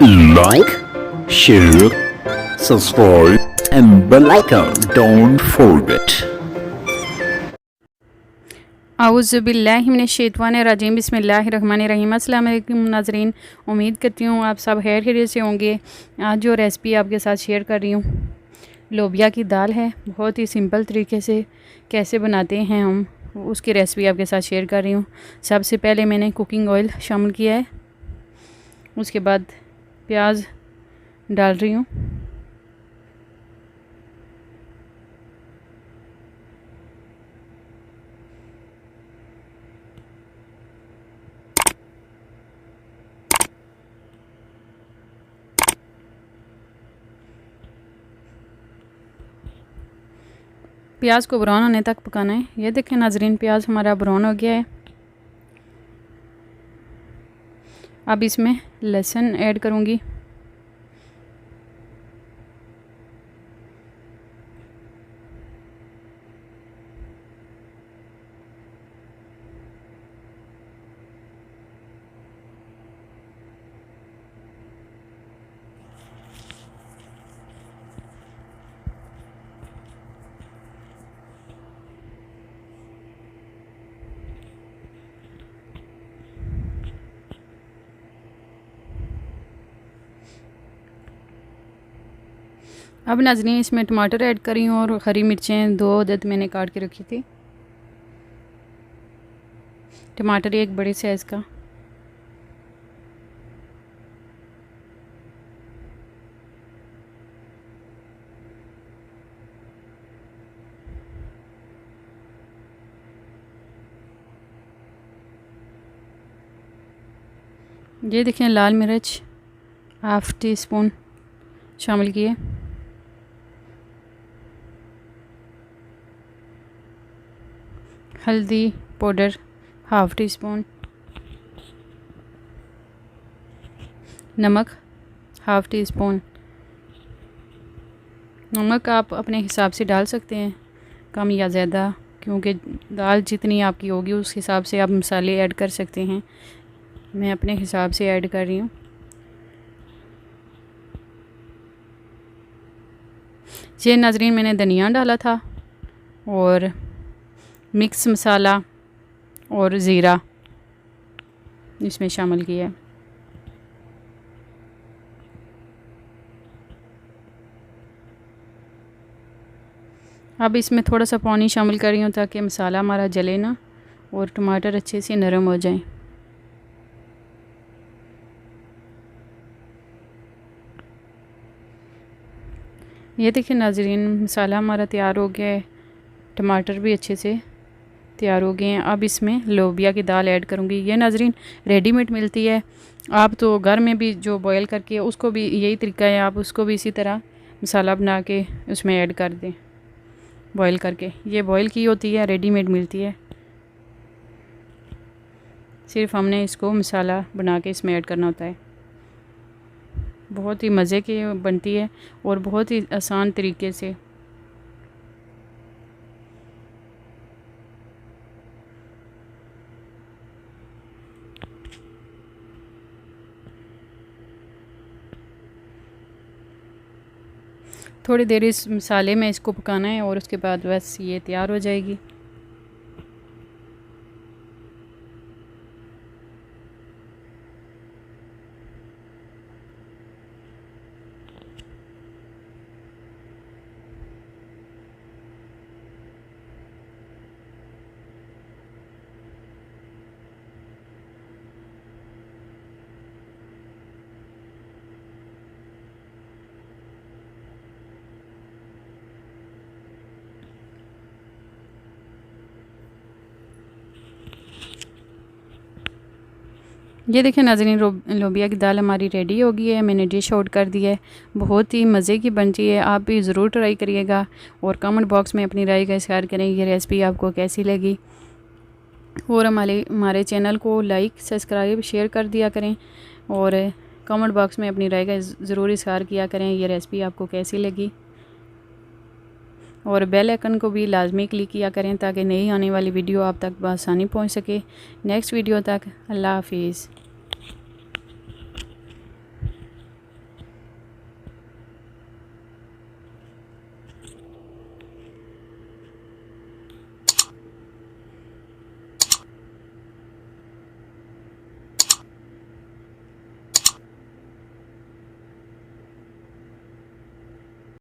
Like, share, subscribe and bell icon don't forget. आउज़ुबिल्लाहिमिनश्शैतानिर्रजीम बिस्मिल्लाहिर्रहमानिर्रहीम। अस्सलाम वालेकुम नाज़रीन, उम्मीद करती हूँ आप सब खैर खैरियत से होंगे। आज जो रेसिपी आपके साथ शेयर कर रही हूँ लोबिया की दाल है। बहुत ही सिंपल तरीके से कैसे बनाते हैं हम, उसकी रेसिपी आपके साथ शेयर कर रही हूँ। सबसे पहले मैंने कुकिंग ऑयल शामिल किया है, उसके बाद प्याज डाल रही हूँ। प्याज को ब्राउन होने तक पकाना है। ये देखें नाजरीन, प्याज हमारा ब्राउन हो गया है। अब इसमें लहसुन ऐड करूँगी। अब नाज़रीन इसमें टमाटर ऐड करी हूँ और हरी मिर्चें 2 अदद मैंने काट के रखी थी। टमाटर एक बड़े साइज़ का। ये देखें लाल मिर्च हाफ़ टी स्पून शामिल किए। हल्दी पाउडर हाफ़ टी स्पून। नमक हाफ़ टी स्पून। नमक आप अपने हिसाब से डाल सकते हैं, कम या ज़्यादा, क्योंकि दाल जितनी आपकी होगी उस हिसाब से आप मसाले ऐड कर सकते हैं। मैं अपने हिसाब से ऐड कर रही हूँ। ये नाज़रीन मैंने धनिया डाला था और मिक्स मसाला और ज़ीरा इसमें शामिल किया है। अब इसमें थोड़ा सा पानी शामिल कर रही हूँ ताकि मसाला हमारा जले ना और टमाटर अच्छे से नरम हो जाएं। ये देखिए नाज़रीन, मसाला हमारा तैयार हो गया है, टमाटर भी अच्छे से तैयार हो गए हैं। अब इसमें लोबिया की दाल ऐड करूँगी। ये नाज़रीन रेडीमेड मिलती है, आप तो घर में भी जो बॉयल करके उसको भी यही तरीका है, आप उसको भी इसी तरह मसाला बना के उसमें ऐड कर दें बॉयल करके। ये बॉयल की होती है, रेडीमेड मिलती है, सिर्फ हमने इसको मसाला बना के इसमें ऐड करना होता है। बहुत ही मज़े की बनती है और बहुत ही आसान तरीके से। थोड़ी देर इस मसाले में इसको पकाना है और उसके बाद बस ये तैयार हो जाएगी। ये देखें नाज़रीन, लोबिया की दाल हमारी रेडी हो गई है। मैंने डिश आउट कर दी है। बहुत ही मज़े की बनती है, आप भी ज़रूर ट्राई करिएगा और कमेंट बॉक्स में अपनी राय का इज़हार करें ये रेसिपी आपको कैसी लगी। और हमारे चैनल को लाइक सब्सक्राइब शेयर कर दिया करें और कमेंट बॉक्स में अपनी राय का ज़रूर इज़हार किया करें ये रेसिपी आपको कैसी लगी। और बेल आइकन को भी लाजमी क्लिक किया करें ताकि नई आने वाली वीडियो आप तक बआसानी पहुंच सके। नेक्स्ट वीडियो तक अल्लाह हाफिज़।